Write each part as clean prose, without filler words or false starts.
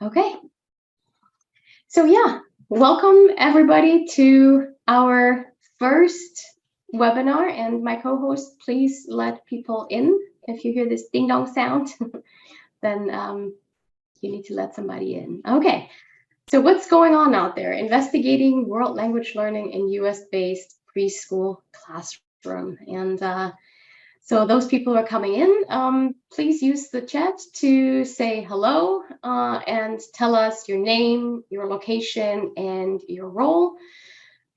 Okay. So yeah, welcome everybody to our first webinar. And my co-host, please let people in. If you hear this ding dong sound, then you need to let somebody in. Okay. So what's going on out there? Investigating world language learning in US-based preschool classroom. And so those people who are coming in, please use the chat to say hello and tell us your name, your location, and your role.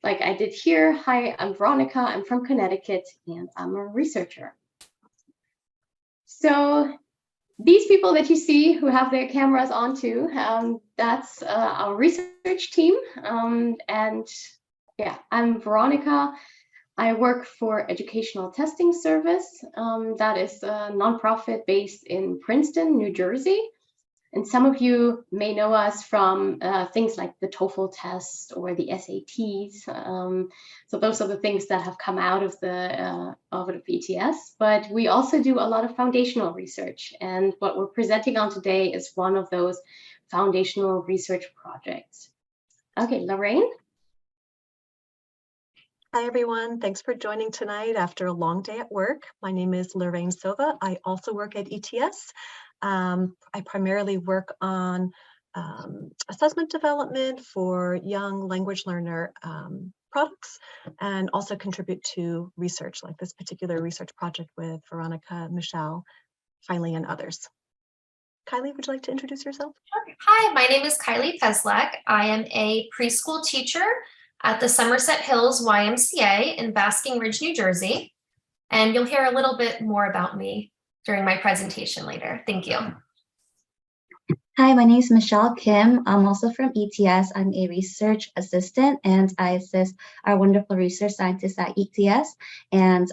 Like I did here. Hi, I'm Veronica. I'm from Connecticut, and I'm a researcher. So these people that you see who have their cameras on too, that's our research team. And yeah, I'm Veronica. I work for Educational Testing Service. That is a nonprofit based in Princeton, New Jersey. And some of you may know us from things like the TOEFL test or the SATs. So those are the things that have come out of the ETS. But we also do a lot of foundational research. And what we're presenting on today is one of those foundational research projects. Okay, Lorraine. Hi, everyone. Thanks for joining tonight after a long day at work. My name is Lorraine Sova. I also work at ETS. I primarily work on assessment development for young language learner products and also contribute to research like this particular research project with Veronica, Michelle, Kylie, and others. Kylie, would you like to introduce yourself? Sure. Hi, my name is Kylie Peslak. I am a preschool teacher at the Somerset Hills YMCA in Basking Ridge, New Jersey. And you'll hear a little bit more about me during my presentation later. Thank you. Hi, my name is Michelle Kim. I'm also from ETS. I'm a research assistant and I assist our wonderful research scientists at ETS. And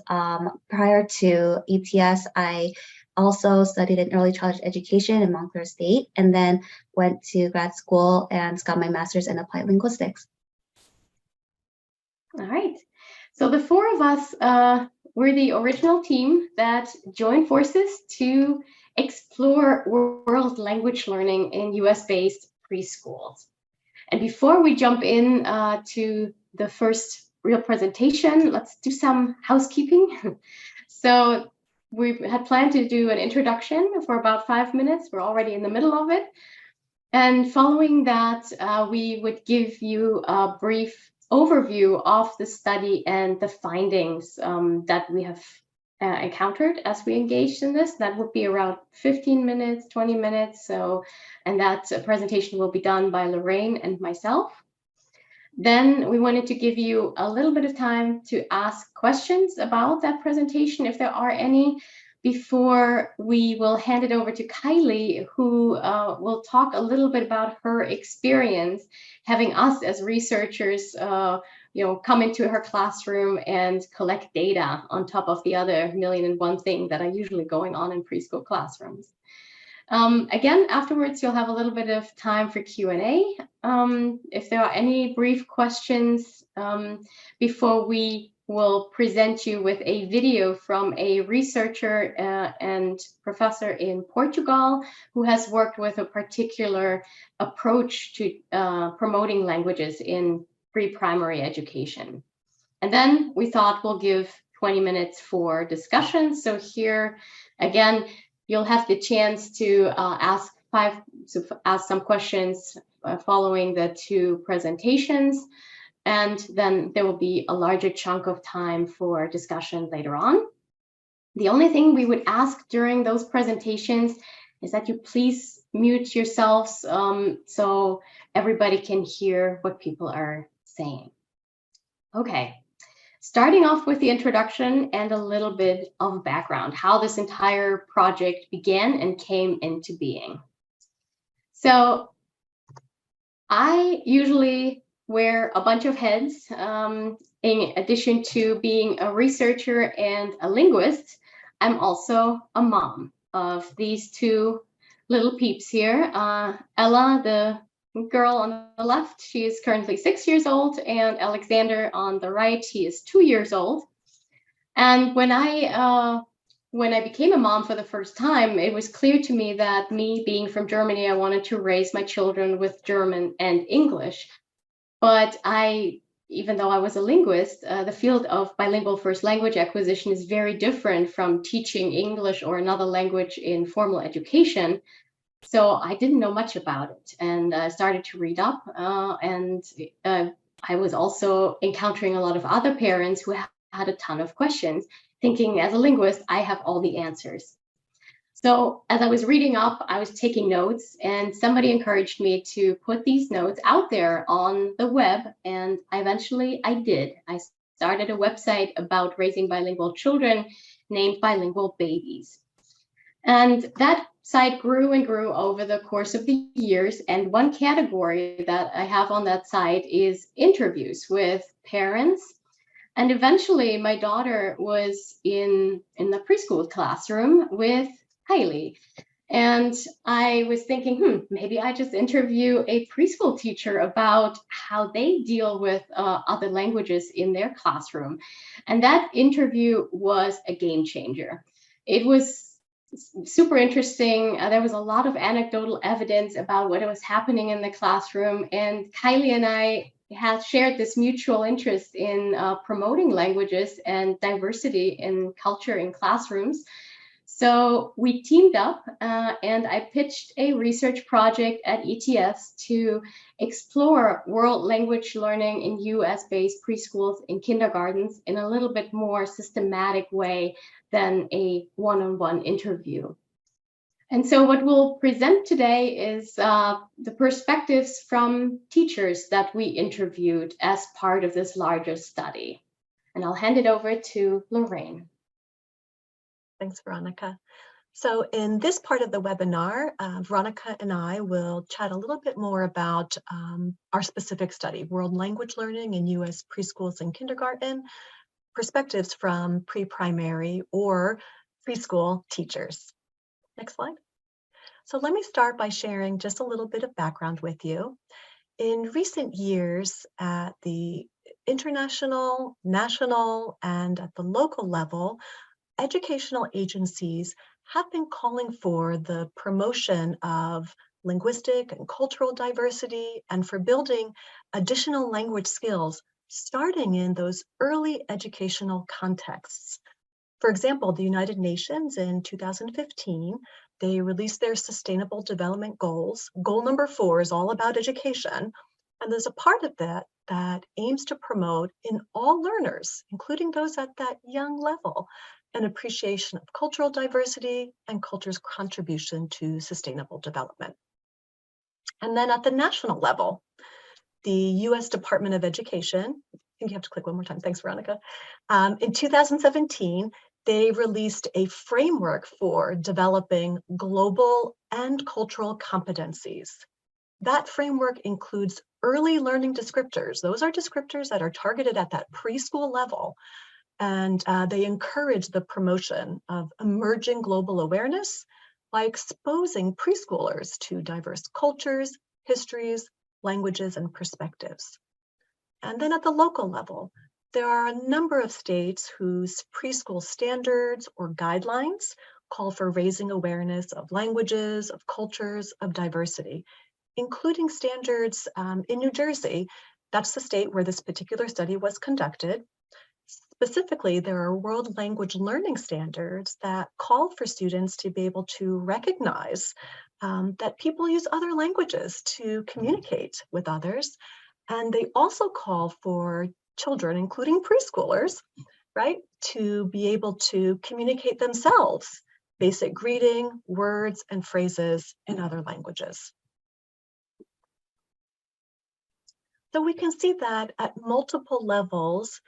prior to ETS, I also studied in early childhood education in Montclair State and then went to grad school and got my master's in applied linguistics. All right. So the four of us were the original team that joined forces to explore world language learning in US-based preschools. And before we jump in to the first real presentation, let's do some housekeeping. So we had planned to do an introduction for about 5 minutes. We're already in the middle of it. And following that, we would give you a brief overview of the study and the findings that we have encountered as we engaged in this. That would be around 15 minutes, 20 minutes. So, and that presentation will be done by Lorraine and myself. Then we wanted to give you a little bit of time to ask questions about that presentation, if there are any, before we will hand it over to Kylie, who will talk a little bit about her experience having us as researchers come into her classroom and collect data on top of the other million and one thing that are usually going on in preschool classrooms. Again, afterwards, you'll have a little bit of time for Q&A. If there are any brief questions before we will present you with a video from a researcher and professor in Portugal who has worked with a particular approach to promoting languages in pre-primary education. And then we thought we'll give 20 minutes for discussion. So here, again, you'll have the chance to ask some questions following the two presentations. And then there will be a larger chunk of time for discussion later on. The only thing we would ask during those presentations is that you please mute yourselves so everybody can hear what people are saying. Okay, starting off with the introduction and a little bit of background, how this entire project began and came into being. So I usually wear a bunch of heads. In addition to being a researcher and a linguist, I'm also a mom of these two little peeps here. Ella, the girl on the left, she is currently 6 years old, and Alexander on the right, he is 2 years old. And when I when I became a mom for the first time, it was clear to me that me being from Germany, I wanted to raise my children with German and English. But even though I was a linguist, the field of bilingual first language acquisition is very different from teaching English or another language in formal education. So I didn't know much about it, and I started to read up, and I was also encountering a lot of other parents who had a ton of questions, thinking as a linguist, I have all the answers. So as I was reading up, I was taking notes, and somebody encouraged me to put these notes out there on the web, and eventually I did. I started a website about raising bilingual children named Bilingual Babies. And that site grew and grew over the course of the years. And one category that I have on that site is interviews with parents. And eventually my daughter was in the preschool classroom with Kylie. And I was thinking, maybe I just interview a preschool teacher about how they deal with other languages in their classroom. And that interview was a game changer. It was super interesting. There was a lot of anecdotal evidence about what was happening in the classroom. And Kylie and I had shared this mutual interest in promoting languages and diversity in culture in classrooms. So we teamed up and I pitched a research project at ETS to explore world language learning in US-based preschools and kindergartens in a little bit more systematic way than a one-on-one interview. And so what we'll present today is the perspectives from teachers that we interviewed as part of this larger study. And I'll hand it over to Lorraine. Thanks, Veronica. So in this part of the webinar, Veronica and I will chat a little bit more about our specific study, World Language Learning in US Preschools and Kindergarten, perspectives from pre-primary or preschool teachers. Next slide. So let me start by sharing just a little bit of background with you. In recent years, at the international, national, and at the local level, educational agencies have been calling for the promotion of linguistic and cultural diversity and for building additional language skills starting in those early educational contexts. For example, the United Nations in 2015, they released their Sustainable Development Goals. Goal number 4 is all about education. And there's a part of that that aims to promote in all learners, including those at that young level, an appreciation of cultural diversity and culture's contribution to sustainable development. And then at the national level, the US Department of Education, I think you have to click one more time, thanks Veronica. In 2017, they released a framework for developing global and cultural competencies. That framework includes early learning descriptors. Those are descriptors that are targeted at that preschool level. And they encourage the promotion of emerging global awareness by exposing preschoolers to diverse cultures, histories, languages, and perspectives. And then at the local level, there are a number of states whose preschool standards or guidelines call for raising awareness of languages, of cultures, of diversity, including standards in New Jersey. That's the state where this particular study was conducted. Specifically, there are world language learning standards that call for students to be able to recognize that people use other languages to communicate with others. And they also call for children, including preschoolers, right, to be able to communicate themselves, basic greeting, words, and phrases in other languages. So we can see that at multiple levels,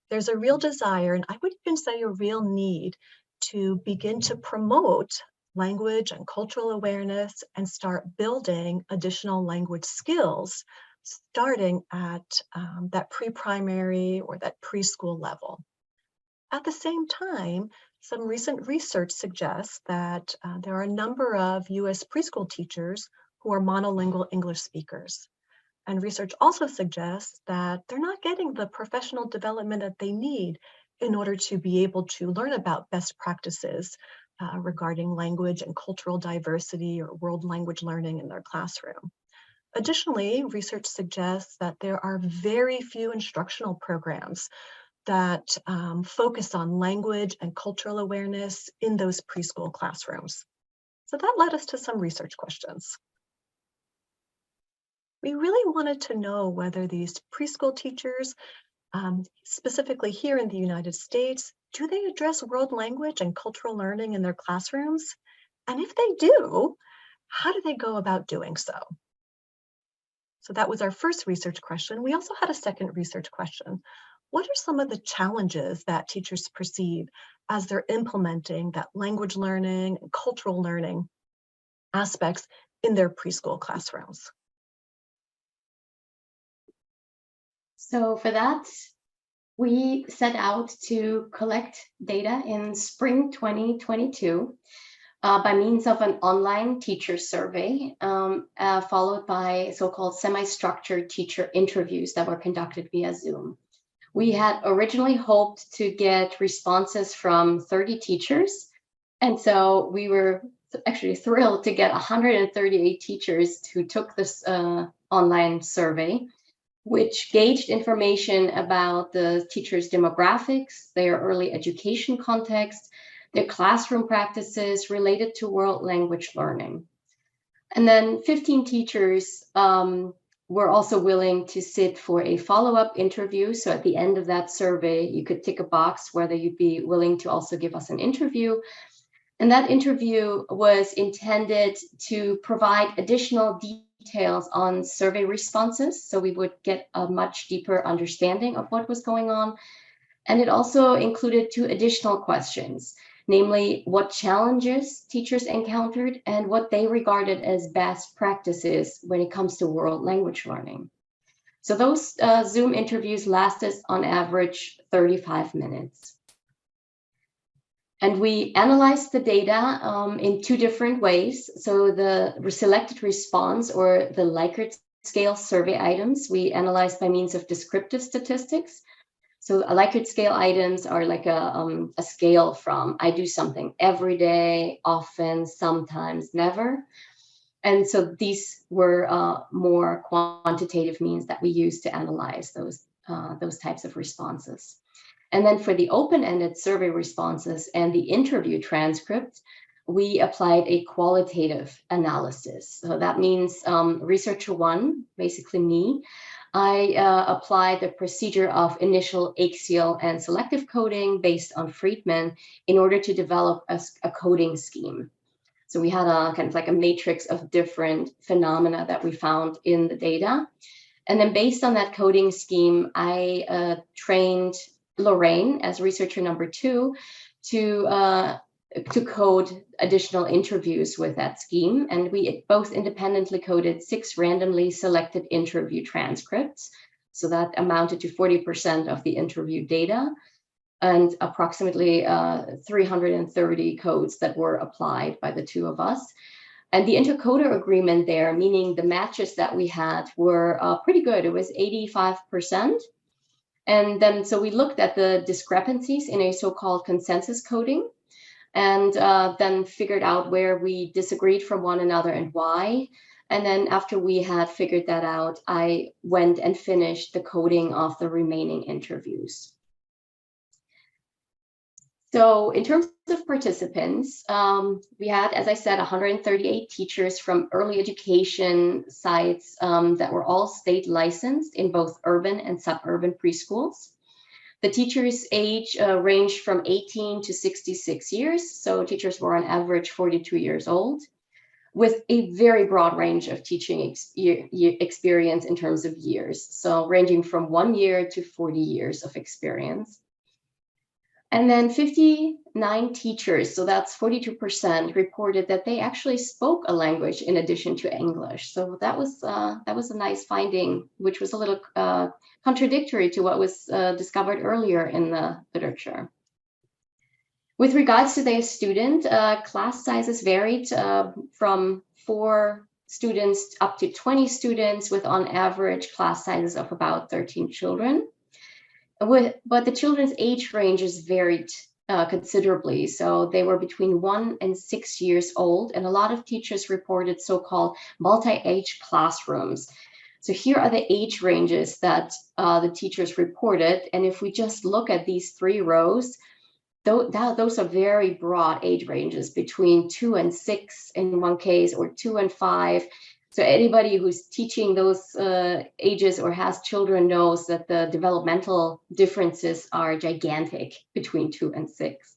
there's a real desire, and I would even say a real need, to begin to promote language and cultural awareness and start building additional language skills, starting at that pre-primary or that preschool level. At the same time, some recent research suggests that there are a number of US preschool teachers who are monolingual English speakers. And research also suggests that they're not getting the professional development that they need in order to be able to learn about best practices regarding language and cultural diversity or world language learning in their classroom. Additionally, research suggests that there are very few instructional programs that focus on language and cultural awareness in those preschool classrooms. So that led us to some research questions. We really wanted to know whether these preschool teachers, specifically here in the United States, do they address world language and cultural learning in their classrooms? And if they do, how do they go about doing so? So that was our first research question. We also had a second research question. What are some of the challenges that teachers perceive as they're implementing that language learning and cultural learning aspects in their preschool classrooms? So for that, we set out to collect data in spring 2022 by means of an online teacher survey, followed by so-called semi-structured teacher interviews that were conducted via Zoom. We had originally hoped to get responses from 30 teachers, and so we were actually thrilled to get 138 teachers who took this online survey, which gauged information about the teachers' demographics, their early education context, their classroom practices related to world language learning. And then 15 teachers were also willing to sit for a follow-up interview. So at the end of that survey, you could tick a box whether you'd be willing to also give us an interview. And that interview was intended to provide additional details on survey responses, so we would get a much deeper understanding of what was going on. And it also included 2 additional questions, namely what challenges teachers encountered and what they regarded as best practices when it comes to world language learning. So those Zoom interviews lasted on average 35 minutes. And we analyzed the data in 2 different ways. So the selected response, or the Likert scale survey items, we analyzed by means of descriptive statistics. So Likert scale items are like a scale from I do something every day, often, sometimes, never. And so these were more quantitative means that we use to analyze those types of responses. And then for the open-ended survey responses and the interview transcript, we applied a qualitative analysis. So that means researcher 1, basically me, I applied the procedure of initial axial and selective coding based on Friedman in order to develop a coding scheme. So we had a kind of like a matrix of different phenomena that we found in the data. And then based on that coding scheme, I trained Lorraine as researcher number 2 to code additional interviews with that scheme. And we both independently coded 6 randomly selected interview transcripts. So that amounted to 40% of the interview data, and approximately 330 codes that were applied by the 2 of us. And the intercoder agreement there, meaning the matches that we had, were pretty good. It was 85%. And then so we looked at the discrepancies in a so-called consensus coding, and then figured out where we disagreed from one another and why. And then after we had figured that out, I went and finished the coding of the remaining interviews. So in terms of participants, we had, as I said, 138 teachers from early education sites that were all state licensed in both urban and suburban preschools. The teachers' age ranged from 18 to 66 years, so teachers were on average 42 years old, with a very broad range of teaching experience in terms of years, so ranging from 1 year to 40 years of experience. And then 59 teachers, so that's 42%, reported that they actually spoke a language in addition to English. So that was a nice finding, which was a little contradictory to what was discovered earlier in the literature. With regards to their student, class sizes varied from 4 students up to 20 students, with on average class sizes of about 13 children. But the children's age ranges varied considerably. So they were between 1 and 6 years old, and a lot of teachers reported so-called multi-age classrooms. So here are the age ranges that the teachers reported. And if we just look at these 3 rows, those are very broad age ranges, between 2 and 6 in one case, or 2 and 5. So anybody who's teaching those ages or has children knows that the developmental differences are gigantic between 2 and 6.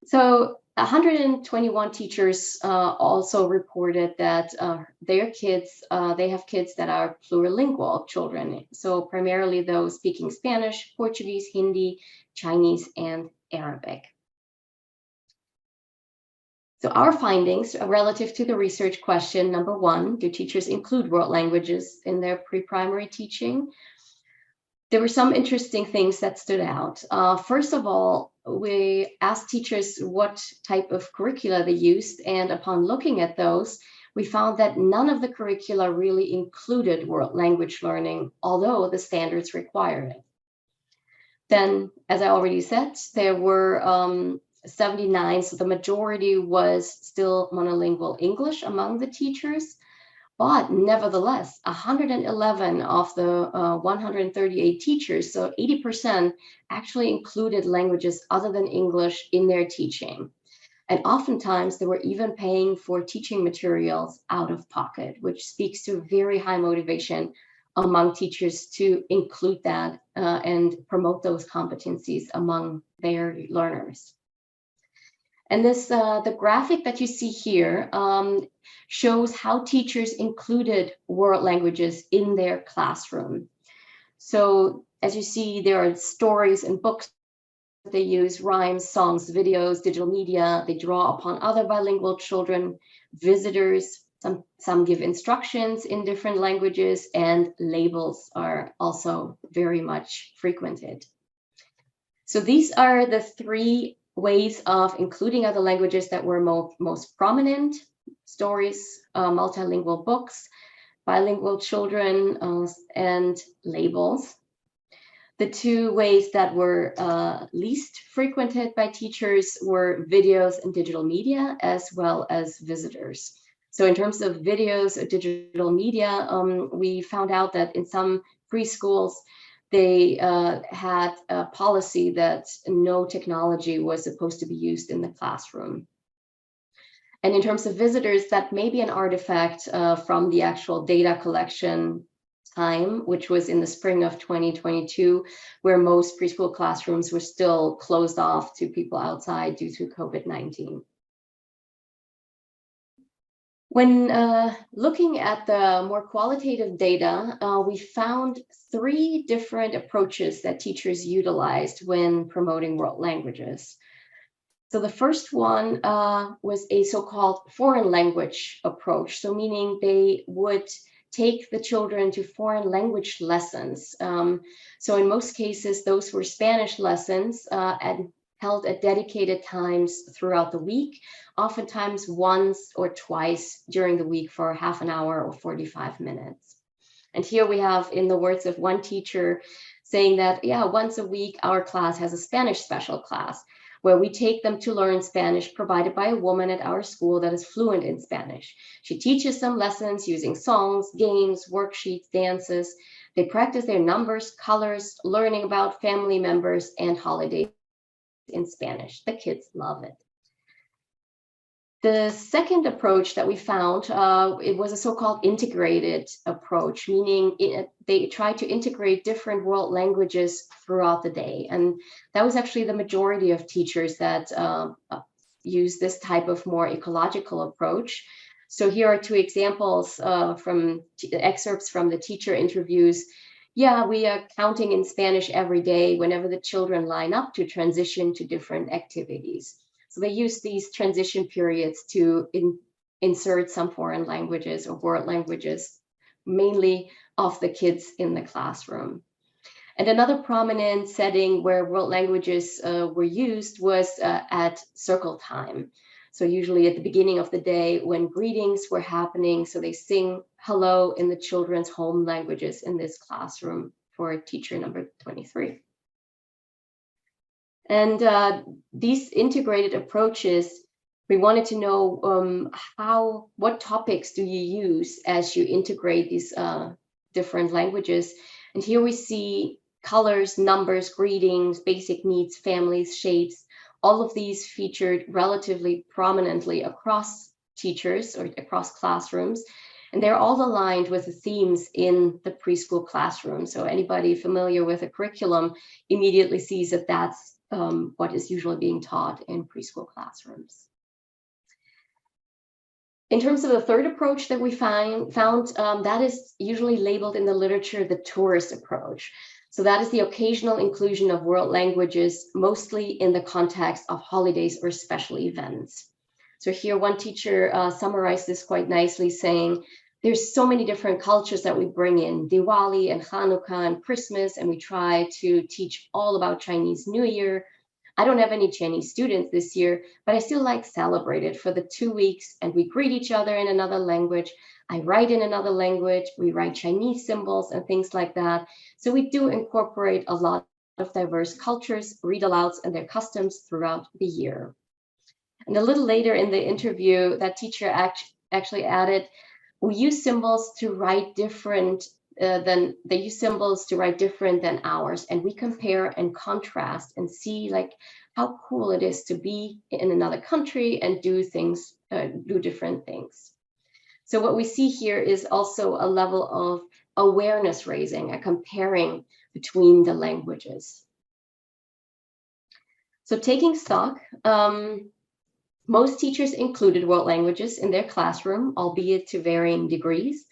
So 121 teachers also reported that their kids, they have kids that are plurilingual children. So primarily those speaking Spanish, Portuguese, Hindi, Chinese, and Arabic. So our findings relative to the research question, number 1, do teachers include world languages in their pre-primary teaching? There were some interesting things that stood out. First of all, we asked teachers what type of curricula they used, and upon looking at those, we found that none of the curricula really included world language learning, although the standards required it. Then, as I already said, there were 79, so the majority was still monolingual English among the teachers, but nevertheless, 111 of the 138 teachers, so 80%, actually included languages other than English in their teaching. And oftentimes they were even paying for teaching materials out of pocket, which speaks to very high motivation among teachers to include that and promote those competencies among their learners. And this, the graphic that you see here shows how teachers included world languages in their classroom. So as you see, there are stories and books that they use, rhymes, songs, videos, digital media. They draw upon other bilingual children, visitors. Some give instructions in different languages, and labels are also very much frequented. So these are the 3 ways of including other languages that were most prominent: stories, multilingual books, bilingual children, and labels. The 2 ways that were least frequented by teachers were videos and digital media, as well as visitors. So in terms of videos or digital media, we found out that in some preschools, they had a policy that no technology was supposed to be used in the classroom. And in terms of visitors, that may be an artifact from the actual data collection time, which was in the spring of 2022, where most preschool classrooms were still closed off to people outside due to COVID-19. When looking at the more qualitative data, we found 3 different approaches that teachers utilized when promoting world languages. So the first one was a so-called foreign language approach. So meaning they would take the children to foreign language lessons. So in most cases, those were Spanish lessons and held at dedicated times throughout the week, oftentimes once or twice during the week for half an hour or 45 minutes. And here we have, in the words of one teacher, saying that, yeah, once a week, our class has a Spanish special class where we take them to learn Spanish provided by a woman at our school that is fluent in Spanish. She teaches them lessons using songs, games, worksheets, dances. They practice their numbers, colors, learning about family members and holidays in Spanish. The kids love it. The second approach that we found, it was a so-called integrated approach, meaning they tried to integrate different world languages throughout the day. And that was actually the majority of teachers that use this type of more ecological approach. So here are 2 examples from excerpts from the teacher interviews. Yeah, we are counting in Spanish every day whenever the children line up to transition to different activities. So they use these transition periods to insert some foreign languages or world languages, mainly of the kids in the classroom. And another prominent setting where world languages were used was at circle time. So usually at the beginning of the day when greetings were happening, so they sing hello in the children's home languages in this classroom for teacher number 23. And these integrated approaches, we wanted to know what topics do you use as you integrate these different languages. And here we see colors, numbers, greetings, basic needs, families, shapes. All of these featured relatively prominently across teachers or across classrooms. And they're all aligned with the themes in the preschool classroom. So anybody familiar with a curriculum immediately sees that that's what is usually being taught in preschool classrooms. In terms of the third approach that we found, that is usually labeled in the literature the tourist approach. So that is the occasional inclusion of world languages, mostly in the context of holidays or special events. So here one teacher summarized this quite nicely, saying, there's so many different cultures that we bring in, Diwali and Hanukkah and Christmas, and we try to teach all about Chinese New Year. I don't have any Chinese students this year, but I still like celebrate it for the 2 weeks, and we greet each other in another language. I write in another language, we write Chinese symbols and things like that. So we do incorporate a lot of diverse cultures, read-alouds, and their customs throughout the year. And a little later in the interview, that teacher actually added, we use symbols to write different than ours, and we compare and contrast and see like how cool it is to be in another country and do different things. So what we see here is also a level of awareness raising, a comparing between the languages. So taking stock, most teachers included world languages in their classroom, albeit to varying degrees.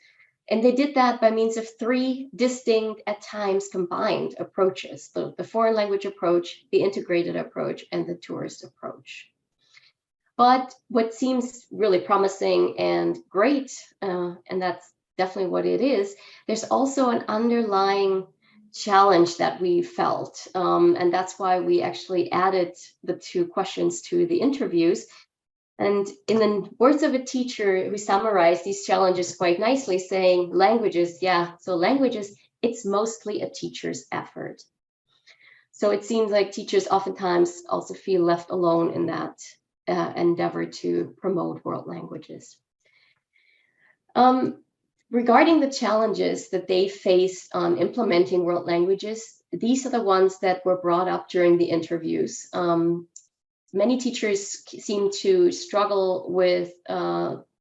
And they did that by means of 3 distinct, at times combined approaches, the foreign language approach, the integrated approach, and the tourist approach. But what seems really promising and great, and that's definitely what it is, there's also an underlying challenge that we felt. And that's why we actually added the 2 questions to the interviews. And in the words of a teacher who summarized these challenges quite nicely, saying languages, it's mostly a teacher's effort. So it seems like teachers oftentimes also feel left alone in that endeavor to promote world languages. Regarding the challenges that they face on implementing world languages, these are the ones that were brought up during the interviews. Many teachers seem to struggle with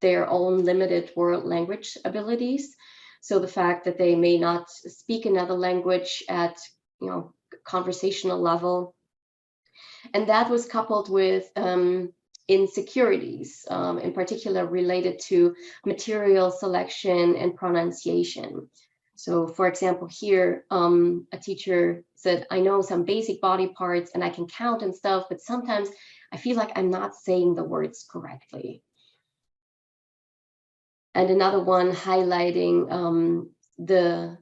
their own limited world language abilities. So the fact that they may not speak another language at conversational level. And that was coupled with insecurities, in particular related to material selection and pronunciation. So for example, here, a teacher said, I know some basic body parts and I can count and stuff, but sometimes I feel like I'm not saying the words correctly. And another one highlighting the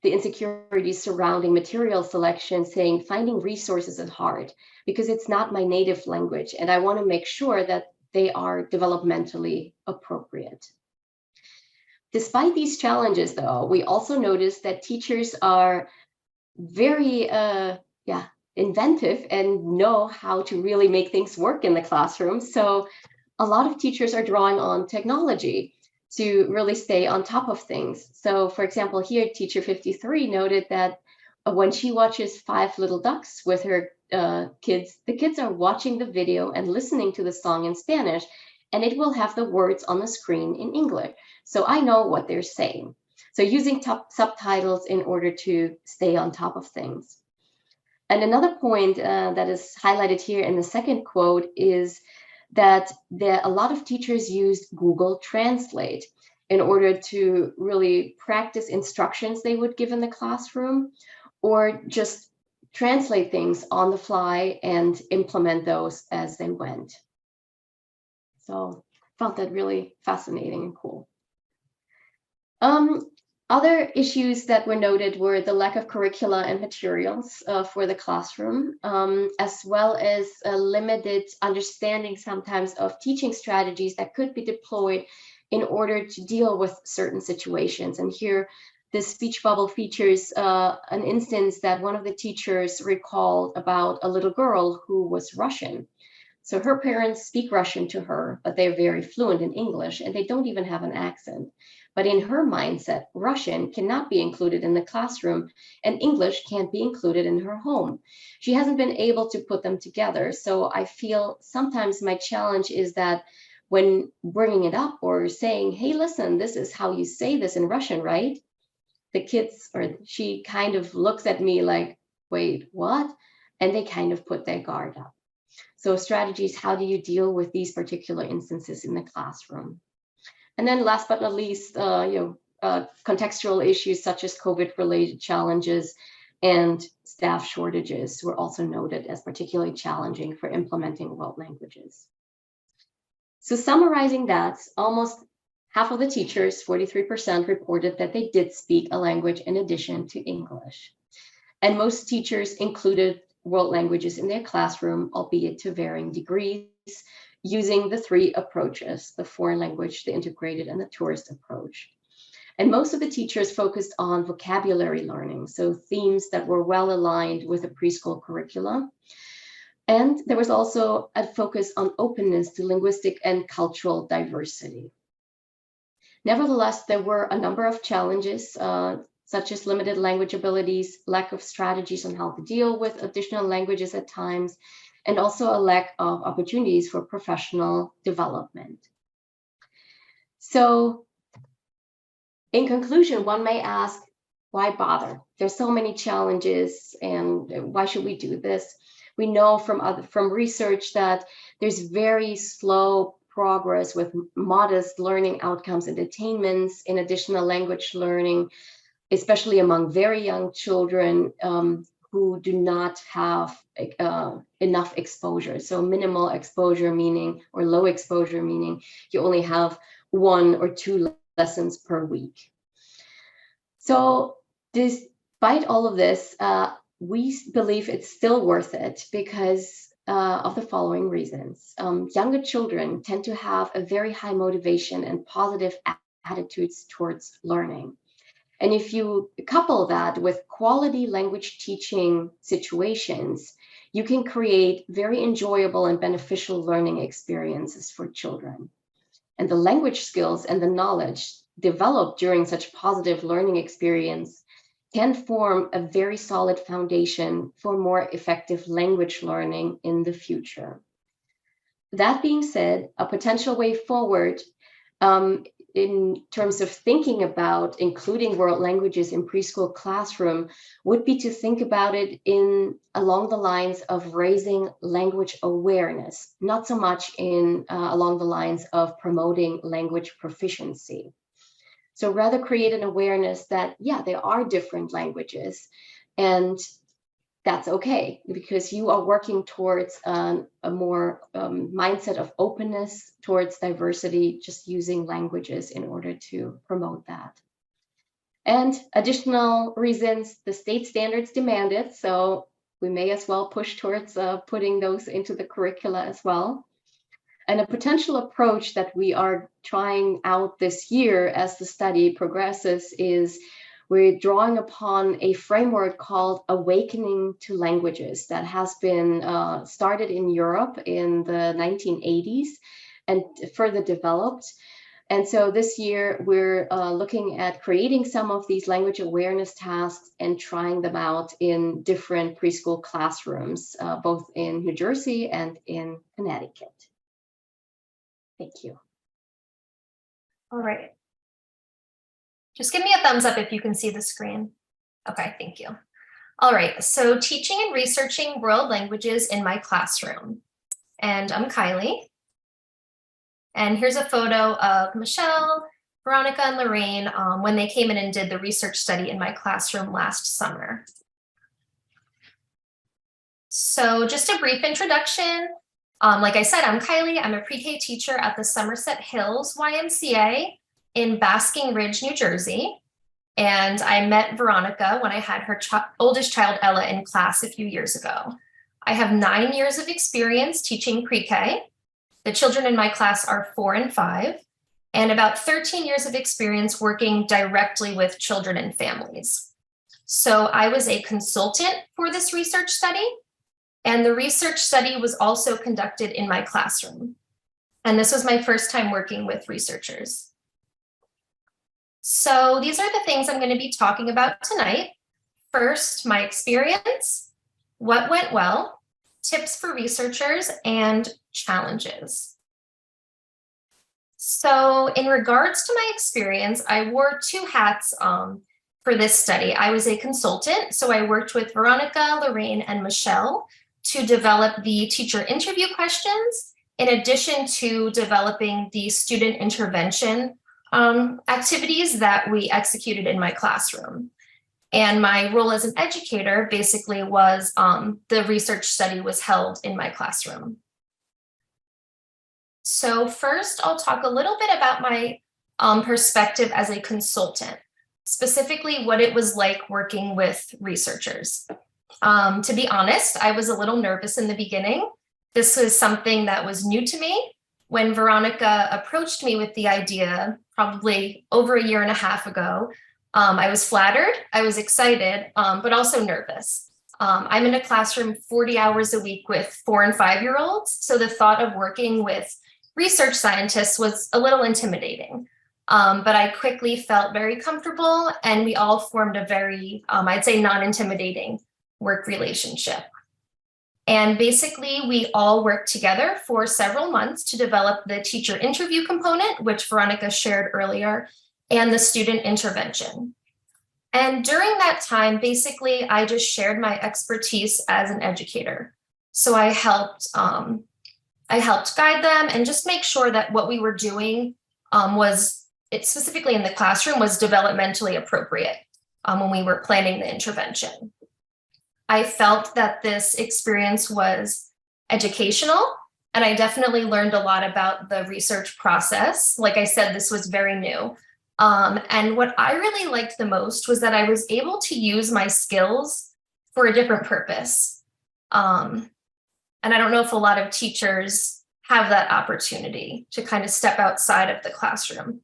insecurities surrounding material selection, saying finding resources is hard because it's not my native language and I want to make sure that they are developmentally appropriate. Despite these challenges, though, we also noticed that teachers are very inventive and know how to really make things work in the classroom. So a lot of teachers are drawing on technology to really stay on top of things. So for example, here, teacher 53 noted that when she watches 5 Little Ducks with her kids, the kids are watching the video and listening to the song in Spanish, and it will have the words on the screen in English. So I know what they're saying. So using subtitles in order to stay on top of things. And another point that is highlighted here in the second quote is that a lot of teachers used Google Translate in order to really practice instructions they would give in the classroom, or just translate things on the fly and implement those as they went. So I found that really fascinating and cool. Other issues that were noted were the lack of curricula and materials for the classroom, as well as a limited understanding sometimes of teaching strategies that could be deployed in order to deal with certain situations. And here this speech bubble features an instance that one of the teachers recalled about a little girl who was Russian. So her parents speak Russian to her, but they're very fluent in English and they don't even have an accent. But in her mindset, Russian cannot be included in the classroom and English can't be included in her home. She hasn't been able to put them together. So I feel sometimes my challenge is that when bringing it up or saying, hey, listen, this is how you say this in Russian, right? The kids, or she kind of looks at me like, wait, what? And they kind of put their guard up. So strategies, how do you deal with these particular instances in the classroom? And then last but not least, contextual issues such as COVID-related challenges and staff shortages were also noted as particularly challenging for implementing world languages. So summarizing that, almost half of the teachers, 43%, reported that they did speak a language in addition to English. And most teachers included world languages in their classroom, albeit to varying degrees, using the three approaches: the foreign language, the integrated, and the tourist approach. And most of the teachers focused on vocabulary learning, so themes that were well aligned with the preschool curriculum. And there was also a focus on openness to linguistic and cultural diversity. Nevertheless, there were a number of challenges, such as limited language abilities, lack of strategies on how to deal with additional languages at times, and also a lack of opportunities for professional development. So in conclusion, one may ask, why bother? There's so many challenges, and why should we do this? We know from research that there's very slow progress with modest learning outcomes and attainments in additional language learning, especially among very young children who do not have enough exposure. So minimal exposure meaning, or low exposure meaning, you only have 1 or 2 lessons per week. So despite all of this, we believe it's still worth it because of the following reasons. Younger children tend to have a very high motivation and positive attitudes towards learning. And if you couple that with quality language teaching situations, you can create very enjoyable and beneficial learning experiences for children. And the language skills and the knowledge developed during such positive learning experience can form a very solid foundation for more effective language learning in the future. That being said, a potential way forward in terms of thinking about including world languages in preschool classroom would be to think about it along the lines of raising language awareness, not so much along the lines of promoting language proficiency. So rather create an awareness that, yeah, there are different languages, and that's okay because you are working towards a more mindset of openness towards diversity, just using languages in order to promote that. And additional reasons, the state standards demand it, so we may as well push towards putting those into the curricula as well. And a potential approach that we are trying out this year as the study progresses is we're drawing upon a framework called Awakening to Languages that has been started in Europe in the 1980s and further developed. And so this year we're looking at creating some of these language awareness tasks and trying them out in different preschool classrooms, both in New Jersey and in Connecticut. Thank you. All right. Just give me a thumbs up if you can see the screen. Okay, thank you. All right, so teaching and researching world languages in my classroom. And I'm Kylie. And here's a photo of Michelle, Veronica, and Lorraine when they came in and did the research study in my classroom last summer. So just a brief introduction. Like I said, I'm Kylie. I'm a pre-K teacher at the Somerset Hills YMCA in Basking Ridge, New Jersey. And I met Veronica when I had her oldest child, Ella, in class a few years ago. I have 9 years of experience teaching pre-K. The children in my class are 4 and 5. and about 13 years of experience working directly with children and families. So I was a consultant for this research study, and the research study was also conducted in my classroom. And this was my first time working with researchers. So these are the things I'm going to be talking about tonight. First, my experience, what went well, tips for researchers, and challenges. So in regards to my experience, I wore two hats for this study. I was a consultant, so I worked with Veronica, Lorraine, and Michelle to develop the teacher interview questions, in addition to developing the student intervention activities that we executed in my classroom. And my role as an educator basically was the research study was held in my classroom. So first, I'll talk a little bit about my perspective as a consultant, specifically what it was like working with researchers. To be honest, I was a little nervous in the beginning. This was something that was new to me. When Veronica approached me with the idea, probably over a year and a half ago, I was flattered, I was excited, but also nervous. I'm in a classroom 40 hours a week with 4- and 5-year-olds, so the thought of working with research scientists was a little intimidating. But I quickly felt very comfortable, and we all formed a very, I'd say, non-intimidating work relationship. And basically, we all worked together for several months to develop the teacher interview component, which Veronica shared earlier, and the student intervention. And during that time, basically, I just shared my expertise as an educator. So I helped guide them and just make sure that what we were doing specifically in the classroom, was developmentally appropriate when we were planning the intervention. I felt that this experience was educational, and I definitely learned a lot about the research process. Like I said, this was very new. And what I really liked the most was that I was able to use my skills for a different purpose. And I don't know if a lot of teachers have that opportunity to kind of step outside of the classroom,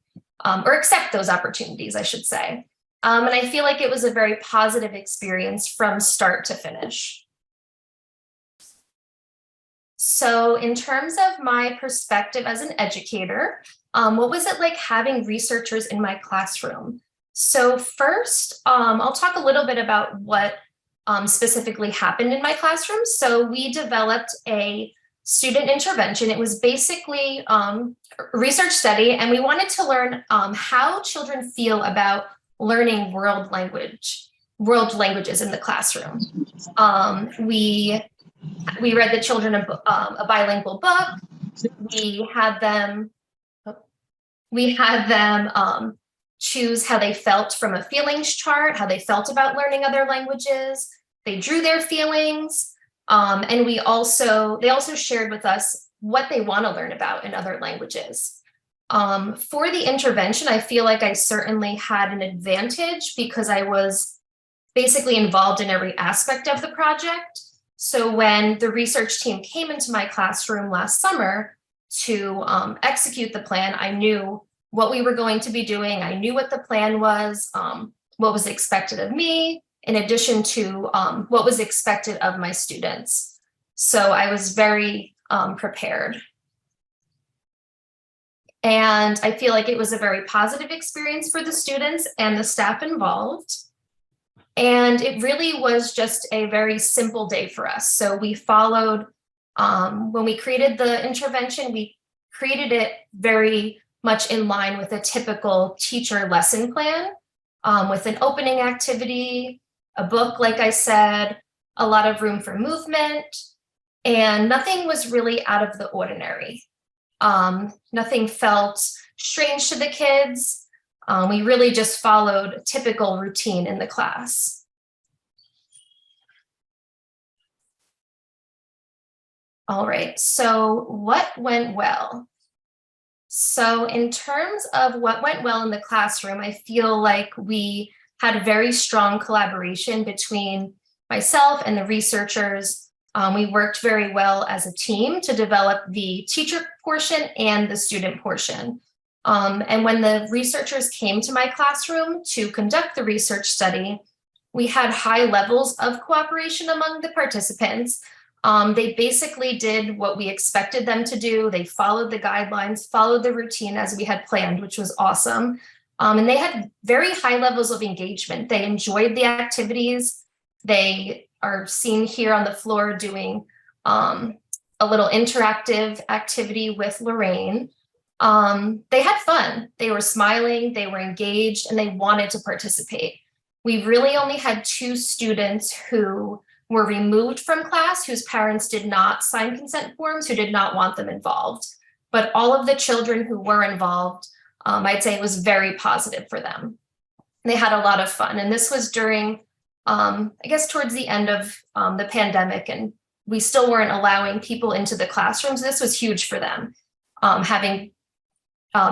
or accept those opportunities, I should say. And I feel like it was a very positive experience from start to finish. So in terms of my perspective as an educator, what was it like having researchers in my classroom? So first, I'll talk a little bit about what specifically happened in my classroom. So we developed a student intervention. It was basically a research study, and we wanted to learn how children feel about learning world languages in the classroom. We read the children a bilingual book. We had them choose how they felt from a feelings chart, how they felt about learning other languages. They drew their feelings, and they also shared with us what they want to learn about in other languages. For the intervention, I feel like I certainly had an advantage because I was basically involved in every aspect of the project. So when the research team came into my classroom last summer to execute the plan, I knew what we were going to be doing. I knew what the plan was, what was expected of me, in addition to what was expected of my students. So I was very prepared. And I feel like it was a very positive experience for the students and the staff involved. And it really was just a very simple day for us. So we followed, when we created the intervention, we created it very much in line with a typical teacher lesson plan, with an opening activity, a book, like I said, a lot of room for movement, and nothing was really out of the ordinary. Nothing felt strange to the kids. We really just followed a typical routine in the class. All right, so what went well? So in terms of what went well in the classroom, I feel like we had a very strong collaboration between myself and the researchers. We worked very well as a team to develop the teacher portion and the student portion. And when the researchers came to my classroom to conduct the research study, we had high levels of cooperation among the participants. They basically did what we expected them to do. They followed the guidelines, followed the routine as we had planned, which was awesome. And they had very high levels of engagement. They enjoyed the activities. They are seen here on the floor doing a little interactive activity with Lorraine. They had fun. They were smiling, they were engaged, and they wanted to participate. We really only had 2 students who were removed from class, whose parents did not sign consent forms, who did not want them involved. But all of the children who were involved, I'd say it was very positive for them. They had a lot of fun. And this was during, I guess, towards the end of the pandemic, and we still weren't allowing people into the classrooms. This was huge for them, having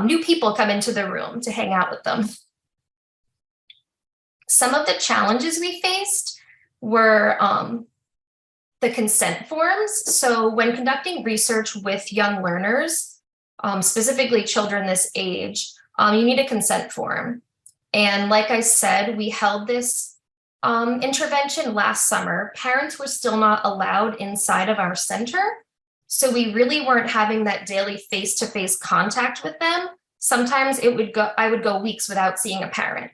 new people come into the room to hang out with them. Some of the challenges we faced were the consent forms. So when conducting research with young learners, specifically children this age, you need a consent form. And like I said, we held this intervention last summer. Parents were still not allowed inside of our center. So we really weren't having that daily face-to-face contact with them. Sometimes I would go weeks without seeing a parent.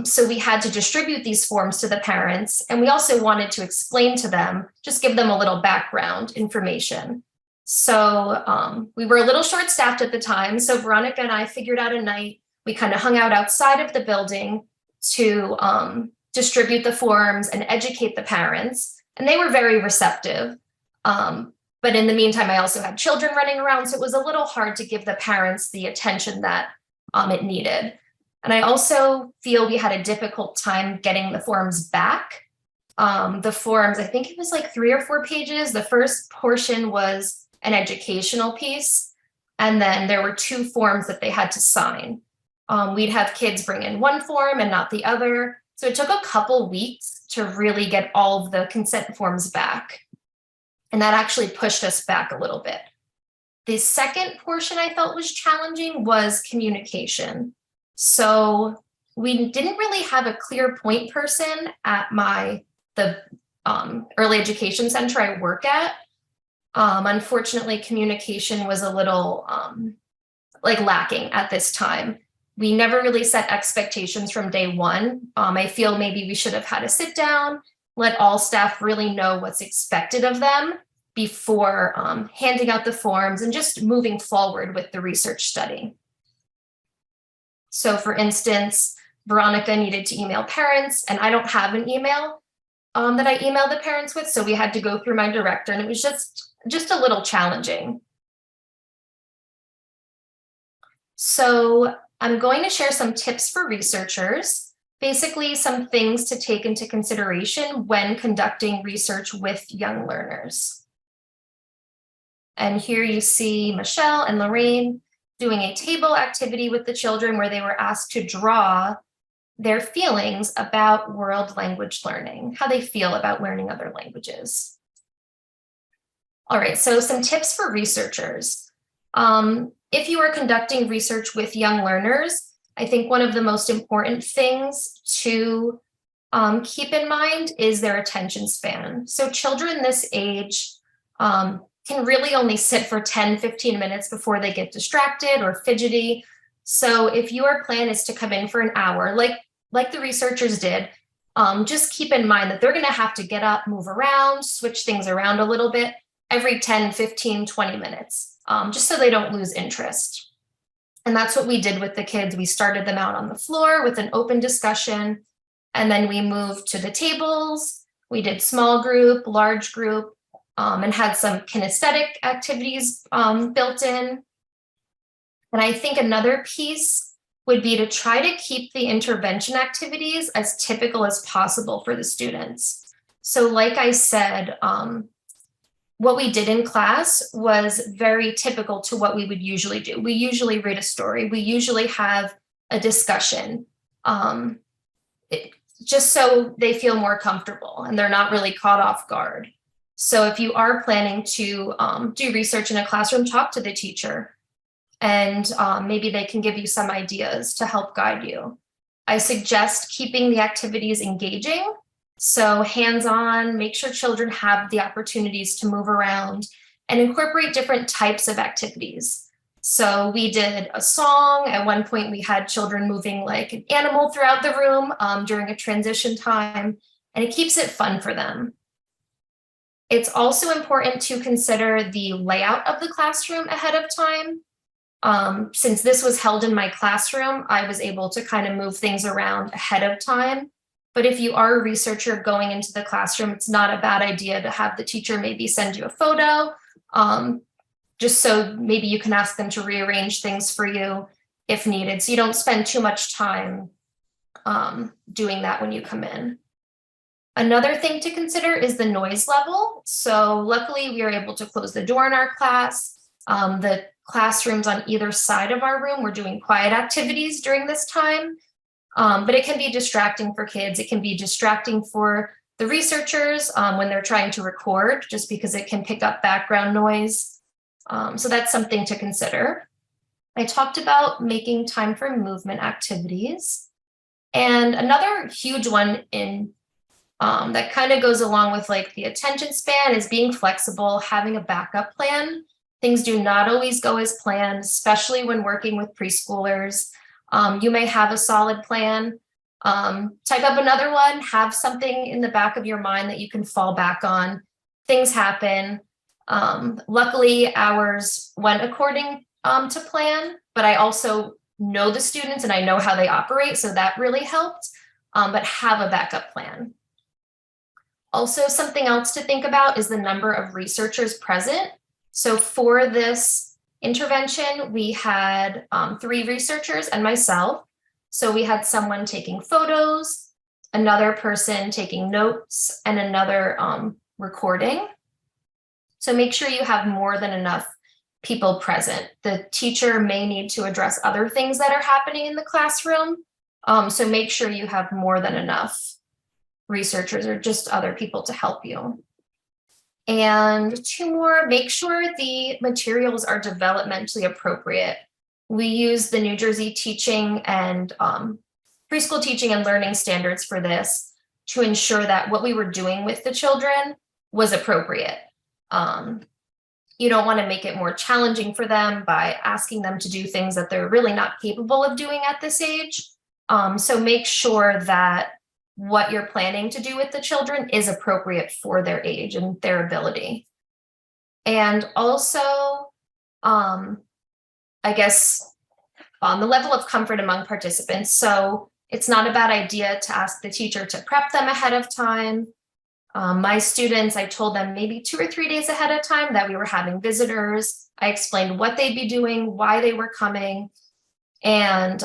So we had to distribute these forms to the parents, and we also wanted to explain to them, just give them a little background information. So we were a little short-staffed at the time. So Veronica and I figured out a night, we kind of hung out outside of the building to distribute the forms and educate the parents, and they were very receptive. But in the meantime, I also had children running around, so it was a little hard to give the parents the attention that it needed. And I also feel we had a difficult time getting the forms back. The forms, I think it was like 3 or 4 pages. The first portion was an educational piece, and then there were 2 forms that they had to sign. We'd have kids bring in one form and not the other. So it took a couple weeks to really get all of the consent forms back. And that actually pushed us back a little bit. The second portion I felt was challenging was communication. So we didn't really have a clear point person at the early education center I work at. Unfortunately, communication was a little lacking at this time. We never really set expectations from day one. I feel maybe we should have had a sit down, let all staff really know what's expected of them before handing out the forms and just moving forward with the research study. So for instance, Veronica needed to email parents, and I don't have an email that I email the parents with, so we had to go through my director, and it was just a little challenging. So I'm going to share some tips for researchers, basically some things to take into consideration when conducting research with young learners. And here you see Michelle and Lorraine doing a table activity with the children where they were asked to draw their feelings about world language learning, how they feel about learning other languages. All right, so some tips for researchers. If you are conducting research with young learners, I think one of the most important things to keep in mind is their attention span. So children this age can really only sit for 10, 15 minutes before they get distracted or fidgety. So if your plan is to come in for an hour, like the researchers did, just keep in mind that they're going to have to get up, move around, switch things around a little bit every 10, 15, 20 minutes, just so they don't lose interest. And that's what we did with the kids. We started them out on the floor with an open discussion, and then we moved to the tables. We did small group, large group, and had some kinesthetic activities built in. And I think another piece would be to try to keep the intervention activities as typical as possible for the students. So like I said, what we did in class was very typical to what we would usually do. We usually read a story. We usually have a discussion, just so they feel more comfortable and they're not really caught off guard. So if you are planning to do research in a classroom, talk to the teacher and maybe they can give you some ideas to help guide you. I suggest keeping the activities engaging. So hands-on, make sure children have the opportunities to move around and incorporate different types of activities. So we did a song. At one point, we had children moving like an animal throughout the room during a transition time, and it keeps it fun for them. It's also important to consider the layout of the classroom ahead of time. Since this was held in my classroom, I was able to kind of move things around ahead of time. But if you are a researcher going into the classroom, it's not a bad idea to have the teacher maybe send you a photo, just so maybe you can ask them to rearrange things for you if needed. So you don't spend too much time doing that when you come in. Another thing to consider is the noise level. So luckily we were able to close the door in our class. The classrooms on either side of our room were doing quiet activities during this time. But it can be distracting for kids. It can be distracting for the researchers when they're trying to record, just because it can pick up background noise. So that's something to consider. I talked about making time for movement activities. And another huge one in that kind of goes along with like the attention span is being flexible, having a backup plan. Things do not always go as planned, especially when working with preschoolers. You may have a solid plan, type up another one, have something in the back of your mind that you can fall back on. Things happen. Luckily, ours went according to plan, but I also know the students and I know how they operate, so that really helped, but have a backup plan. Also, something else to think about is the number of researchers present. So for this intervention, we had 3 researchers and myself. So we had someone taking photos, another person taking notes, and another recording. So make sure you have more than enough people present. The teacher may need to address other things that are happening in the classroom. So make sure you have more than enough researchers or just other people to help you. And 2 more, make sure the materials are developmentally appropriate. We use the New Jersey teaching and preschool teaching and learning standards for this to ensure that what we were doing with the children was appropriate. You don't want to make it more challenging for them by asking them to do things that they're really not capable of doing at this age. So make sure that what you're planning to do with the children is appropriate for their age and their ability. And also, I guess, on the level of comfort among participants. So it's not a bad idea to ask the teacher to prep them ahead of time. My students, I told them maybe 2 or 3 days ahead of time that we were having visitors. I explained what they'd be doing, why they were coming. And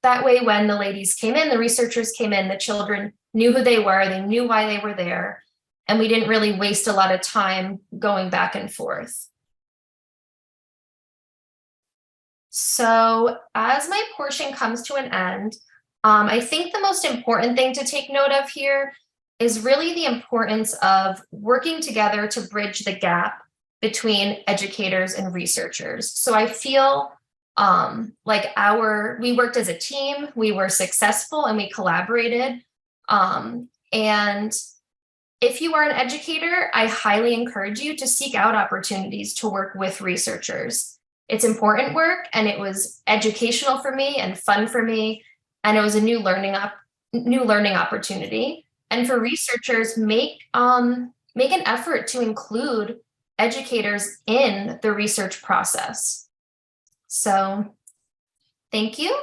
that way, when the ladies came in, the researchers came in, the children knew who they were, they knew why they were there, and we didn't really waste a lot of time going back and forth. So as my portion comes to an end, I think the most important thing to take note of here is really the importance of working together to bridge the gap between educators and researchers. So I feel like we worked as a team, we were successful, and we collaborated. And if you are an educator, I highly encourage you to seek out opportunities to work with researchers. It's important work, and it was educational for me and fun for me, and it was a new learning opportunity. And for researchers, make an effort to include educators in the research process. So, thank you.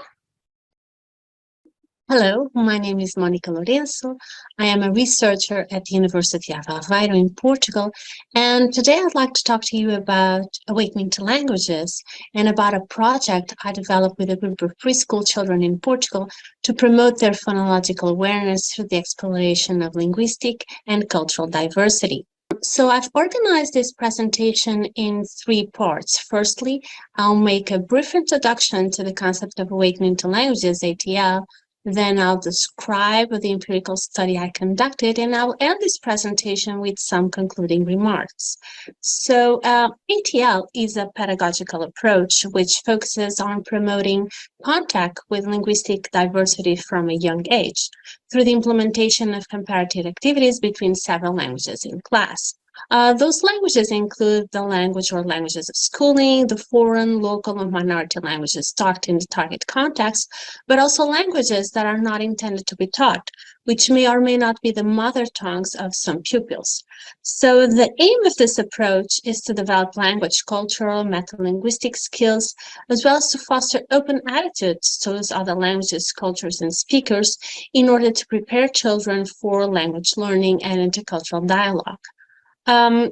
Hello, my name is Monica Lourenço. I am a researcher at the University of Aveiro in Portugal, and today I'd like to talk to you about awakening to languages and about a project I developed with a group of preschool children in Portugal to promote their phonological awareness through the exploration of linguistic and cultural diversity. So I've organized this presentation in 3 parts. Firstly, I'll make a brief introduction to the concept of awakening to languages, ATL. Then I'll describe the empirical study I conducted, and I'll end this presentation with some concluding remarks. So ATL is a pedagogical approach which focuses on promoting contact with linguistic diversity from a young age through the implementation of comparative activities between several languages in class. Those languages include the language or languages of schooling, the foreign, local, and minority languages taught in the target context, but also languages that are not intended to be taught, which may or may not be the mother tongues of some pupils. So the aim of this approach is to develop language, cultural, metalinguistic skills, as well as to foster open attitudes towards other languages, cultures, and speakers in order to prepare children for language learning and intercultural dialogue.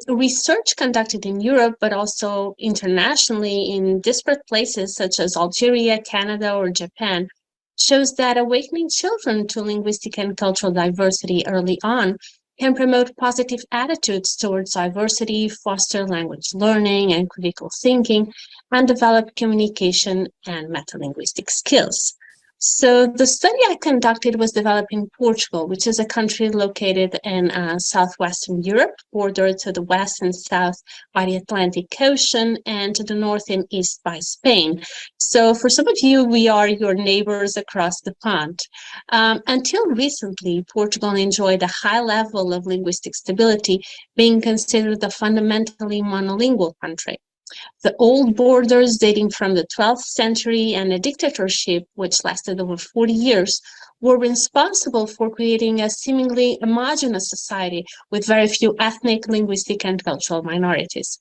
Research conducted in Europe, but also internationally in disparate places such as Algeria, Canada, or Japan, shows that awakening children to linguistic and cultural diversity early on can promote positive attitudes towards diversity, foster language learning and critical thinking, and develop communication and metalinguistic skills. So the study I conducted was developed in Portugal, which is a country located in southwestern Europe, bordered to the west and south by the Atlantic Ocean and to the north and east by Spain. So for some of you, we are your neighbors across the pond. Until recently, Portugal enjoyed a high level of linguistic stability, being considered a fundamentally monolingual country. The old borders dating from the 12th century and a dictatorship which lasted over 40 years were responsible for creating a seemingly homogeneous society with very few ethnic, linguistic, and cultural minorities.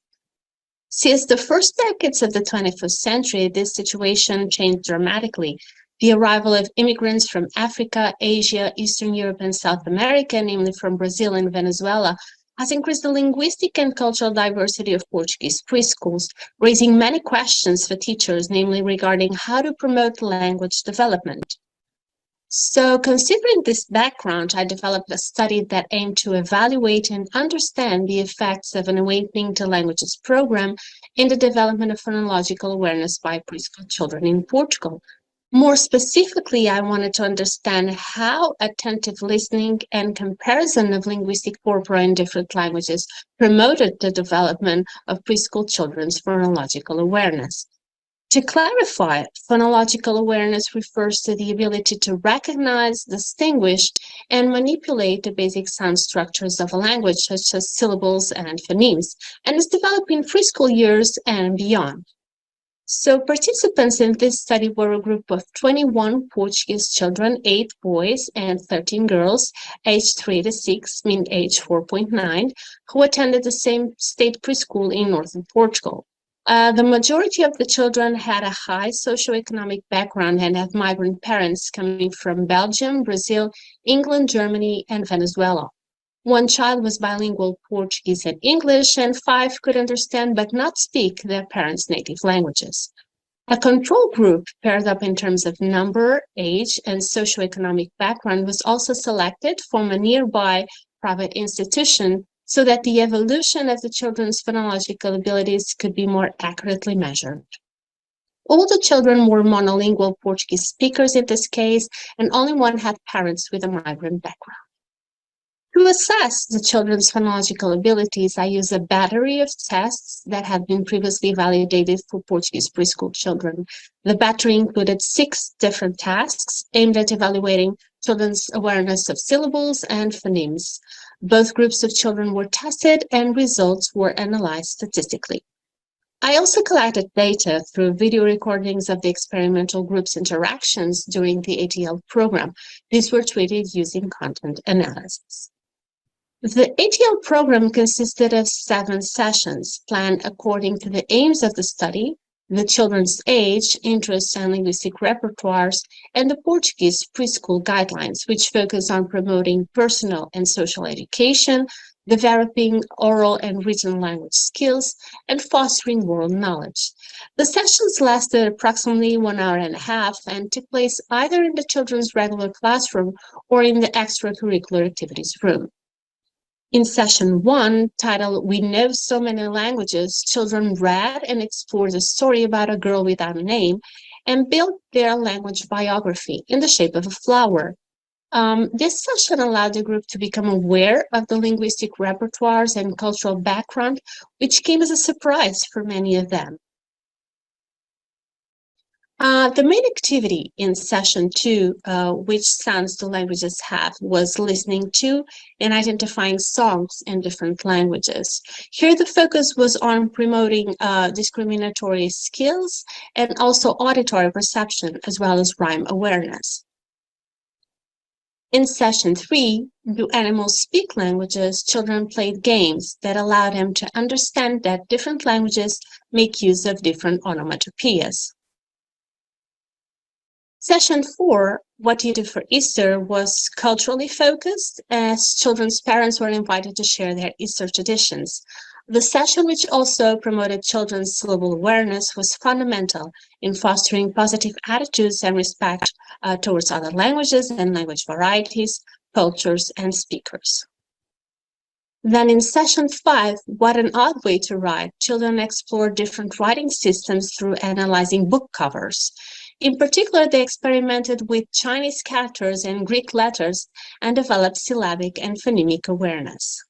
Since the first decades of the 21st century, this situation changed dramatically. The arrival of immigrants from Africa, Asia, Eastern Europe, and South America, namely from Brazil and Venezuela, has increased the linguistic and cultural diversity of Portuguese preschools, raising many questions for teachers, namely regarding how to promote language development. So considering this background, I developed a study that aimed to evaluate and understand the effects of an Awakening to Languages program in the development of phonological awareness by preschool children in Portugal. More specifically, I wanted to understand how attentive listening and comparison of linguistic corpora in different languages promoted the development of preschool children's phonological awareness. To clarify, phonological awareness refers to the ability to recognize, distinguish, and manipulate the basic sound structures of a language, such as syllables and phonemes, and is developed in preschool years and beyond. So participants in this study were a group of 21 Portuguese children, 8 boys and 13 girls, aged 3 to 6, mean age 4.9, who attended the same state preschool in northern Portugal. The majority of the children had a high socioeconomic background and had migrant parents coming from Belgium, Brazil, England, Germany, and Venezuela. One child was bilingual Portuguese and English, and 5 could understand but not speak their parents' native languages. A control group paired up in terms of number, age, and socioeconomic background was also selected from a nearby private institution so that the evolution of the children's phonological abilities could be more accurately measured. All the children were monolingual Portuguese speakers in this case, and only one had parents with a migrant background. To assess the children's phonological abilities, I use a battery of tests that have been previously validated for Portuguese preschool children. The battery included 6 different tasks aimed at evaluating children's awareness of syllables and phonemes. Both groups of children were tested and results were analyzed statistically. I also collected data through video recordings of the experimental group's interactions during the ATL program. These were treated using content analysis. The ATL program consisted of 7 sessions planned according to the aims of the study, the children's age, interests, and linguistic repertoires, and the Portuguese preschool guidelines, which focus on promoting personal and social education, developing oral and written language skills, and fostering world knowledge. The sessions lasted approximately 1 hour and a half and took place either in the children's regular classroom or in the extracurricular activities room. In session 1, titled We Know So Many Languages, children read and explored a story about a girl without a name and built their language biography in the shape of a flower. This session allowed the group to become aware of the linguistic repertoires and cultural background, which came as a surprise for many of them. The main activity in session 2, which sounds the languages have, was listening to and identifying songs in different languages. Here, the focus was on promoting discriminatory skills and also auditory perception, as well as rhyme awareness. In session 3, Do Animals Speak Languages? Children played games that allowed them to understand that different languages make use of different onomatopoeias. Session 4, What Do You Do for Easter? Was culturally focused, as children's parents were invited to share their Easter traditions. The session, which also promoted children's syllable awareness, was fundamental in fostering positive attitudes and respect towards other languages and language varieties, cultures, and speakers. Then in session 5, What an Odd Way to Write, children explored different writing systems through analyzing book covers. In particular, they experimented with Chinese characters and Greek letters and developed syllabic and phonemic awareness.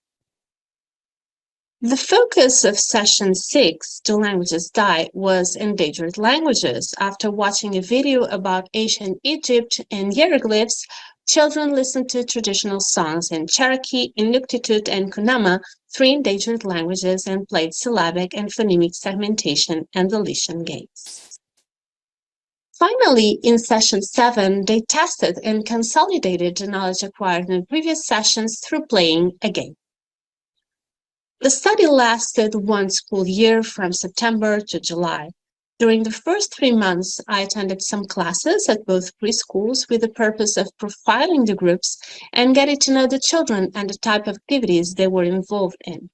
The focus of session 6, Do Languages Die?, was endangered languages. After watching a video about ancient Egypt and hieroglyphs, children listened to traditional songs in Cherokee, Inuktitut, and Kunama, 3 endangered languages, and played syllabic and phonemic segmentation and deletion games. Finally, in session 7, they tested and consolidated the knowledge acquired in previous sessions through playing a game. The study lasted 1 school year from September to July. During the first 3 months, I attended some classes at both preschools with the purpose of profiling the groups and getting to know the children and the type of activities they were involved in.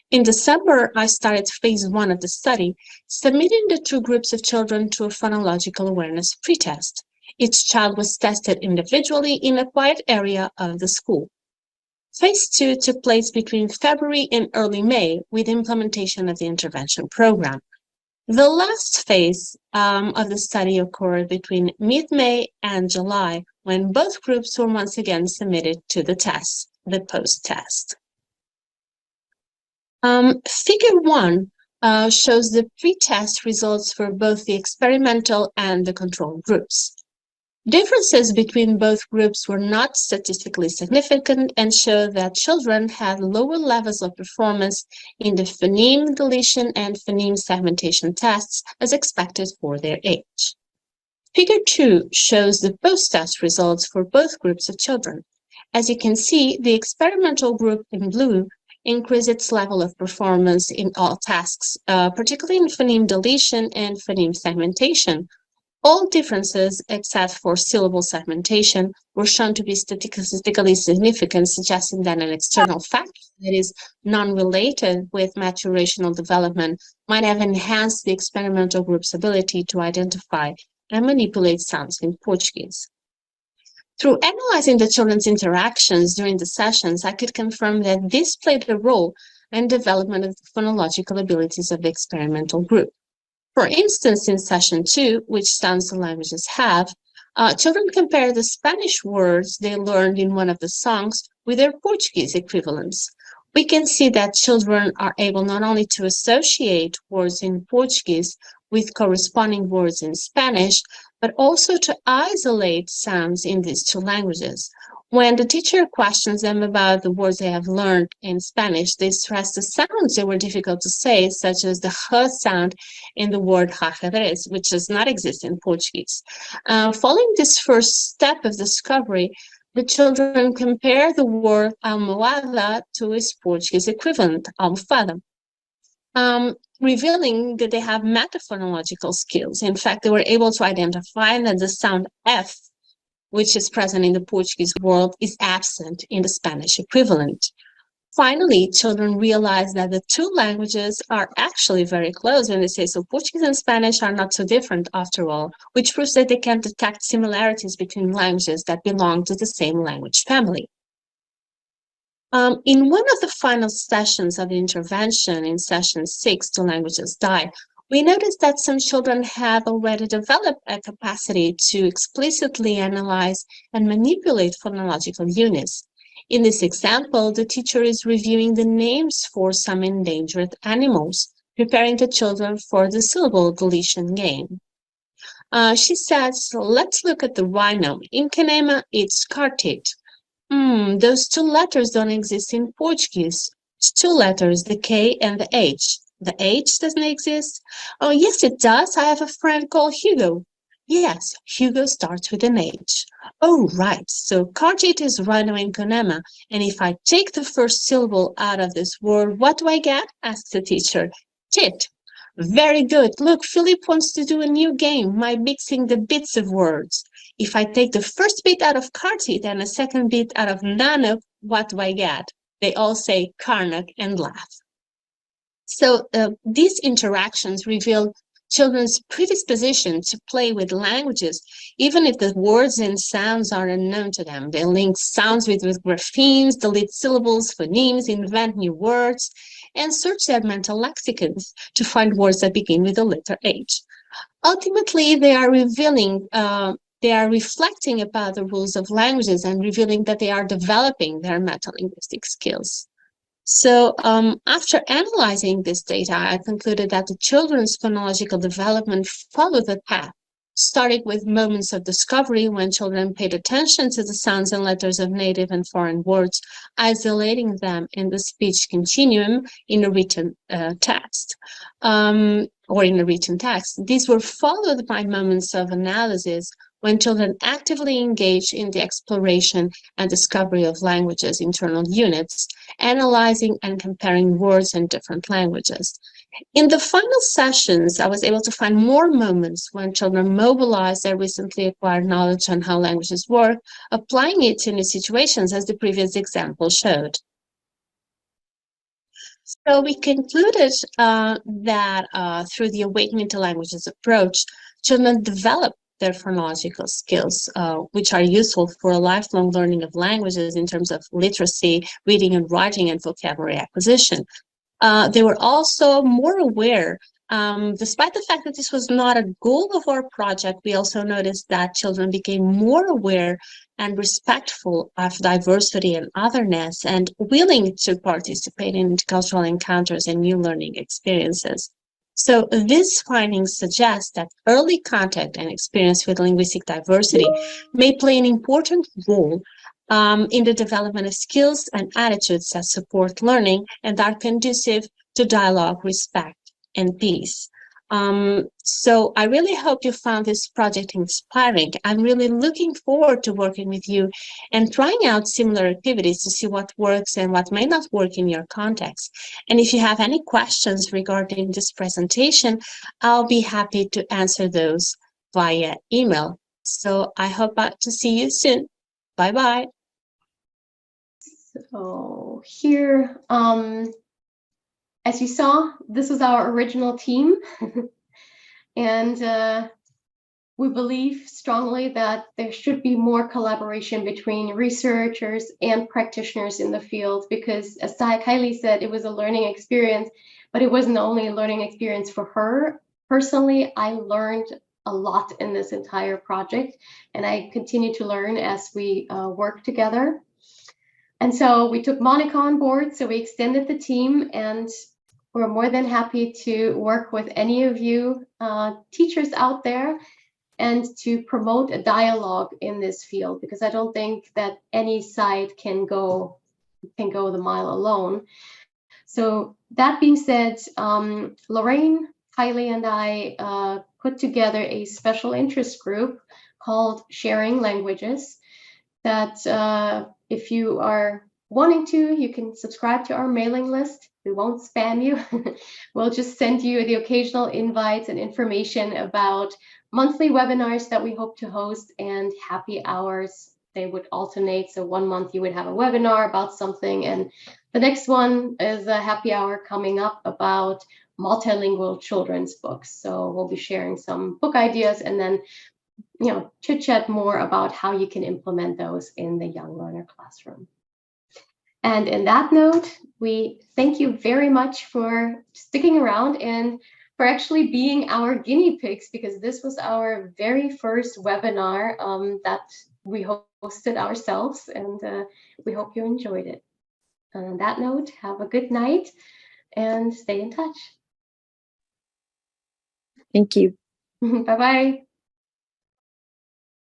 In December, I started phase 1 of the study, submitting the 2 groups of children to a phonological awareness pretest. Each child was tested individually in a quiet area of the school. Phase 2 took place between February and early May with implementation of the intervention program. The last phase of the study occurred between mid-May and July, when both groups were once again submitted to the test, the post-test. Figure 1 shows the pre-test results for both the experimental and the control groups. Differences between both groups were not statistically significant and show that children had lower levels of performance in the phoneme deletion and phoneme segmentation tests as expected for their age. Figure 2 shows the post-test results for both groups of children. As you can see, the experimental group in blue increase its level of performance in all tasks, particularly in phoneme deletion and phoneme segmentation. All differences, except for syllable segmentation, were shown to be statistically significant, suggesting that an external factor that is non-related with maturational development might have enhanced the experimental group's ability to identify and manipulate sounds in Portuguese. Through analyzing the children's interactions during the sessions, I could confirm that this played a role in development of the phonological abilities of the experimental group. For instance, in session 2, which sounds the languages have, children compare the Spanish words they learned in one of the songs with their Portuguese equivalents. We can see that children are able not only to associate words in Portuguese with corresponding words in Spanish, but also to isolate sounds in these 2 languages. When the teacher questions them about the words they have learned in Spanish, they stress the sounds that were difficult to say, such as the h sound in the word ajedrez, which does not exist in Portuguese. Following this first step of discovery, the children compare the word almohada to its Portuguese equivalent, almofada, revealing that they have metaphonological skills. In fact, they were able to identify that the sound F, which is present in the Portuguese world, is absent in the Spanish equivalent. Finally, children realize that the 2 languages are actually very close when they say, so Portuguese and Spanish are not so different after all, which proves that they can detect similarities between languages that belong to the same language family. In one of the final sessions of the intervention in session 6, Do Languages Die?, We noticed that some children have already developed a capacity to explicitly analyze and manipulate phonological units. In this example, the teacher is reviewing the names for some endangered animals, preparing the children for the syllable deletion game. She says, let's look at the rhino. In Canema, it's cartite. Those two letters don't exist in Portuguese. It's two letters, the K and the H. The H doesn't exist? Oh, yes, it does. I have a friend called Hugo. Yes, Hugo starts with an H. Oh, right. So cartite is rhino in Canema. And if I take the first syllable out of this word, what do I get? Asks the teacher. Tit. Very good. Look, Philip wants to do a new game, my mixing the bits of words. If I take the first bit out of cartite and a second bit out of nano, what do I get? They all say Karnak and laugh. So these interactions reveal children's predisposition to play with languages, even if the words and sounds are unknown to them. They link sounds with graphemes, delete syllables, phonemes, invent new words, and search their mental lexicons to find words that begin with the letter H. Ultimately, they are reflecting about the rules of languages and revealing that they are developing their metalinguistic skills. So after analyzing this data, I concluded that the children's phonological development followed the path, starting with moments of discovery when children paid attention to the sounds and letters of native and foreign words, isolating them in the speech continuum in a written text. Or in a written text. These were followed by moments of analysis when children actively engage in the exploration and discovery of languages' internal units, analyzing and comparing words in different languages. In the final sessions, I was able to find more moments when children mobilized their recently acquired knowledge on how languages work, applying it to new situations, as the previous example showed. So we concluded that through the Awakening to Languages approach, children develop their phonological skills, which are useful for a lifelong learning of languages in terms of literacy, reading and writing, and vocabulary acquisition. They were also more aware. Despite the fact that this was not a goal of our project, we also noticed that children became more aware and respectful of diversity and otherness and willing to participate in intercultural encounters and new learning experiences. So these findings suggest that early contact and experience with linguistic diversity may play an important role in the development of skills and attitudes that support learning and are conducive to dialogue, respect, and peace. So I really hope you found this project inspiring. I'm really looking forward to working with you and trying out similar activities to see what works and what may not work in your context. And if you have any questions regarding this presentation, I'll be happy to answer those via email. So I hope to see you soon. Bye-bye. So here, as you saw, this is our original team. And we believe strongly that there should be more collaboration between researchers and practitioners in the field, because as Kylie said, it was a learning experience, but it wasn't only a learning experience for her. Personally, I learned a lot in this entire project, and I continue to learn as we work together. And so we took Monica on board, so we extended the team, and we're more than happy to work with any of you teachers out there and to promote a dialogue in this field, because I don't think that any side can go the mile alone. So that being said, Lorraine, Kylie, and I put together a special interest group called Sharing Languages that if you are wanting to, you can subscribe to our mailing list. We won't spam you. We'll just send you the occasional invites and information about monthly webinars that we hope to host and happy hours. They would alternate. So one month you would have a webinar about something, and the next one is a happy hour coming up about multilingual children's books. So we'll be sharing some book ideas and then chit chat more about how you can implement those in the Young Learner classroom. And in that note, we thank you very much for sticking around and for actually being our guinea pigs, because this was our very first webinar that we hosted ourselves, and we hope you enjoyed it. On that note, have a good night and stay in touch. Thank you. Bye-bye.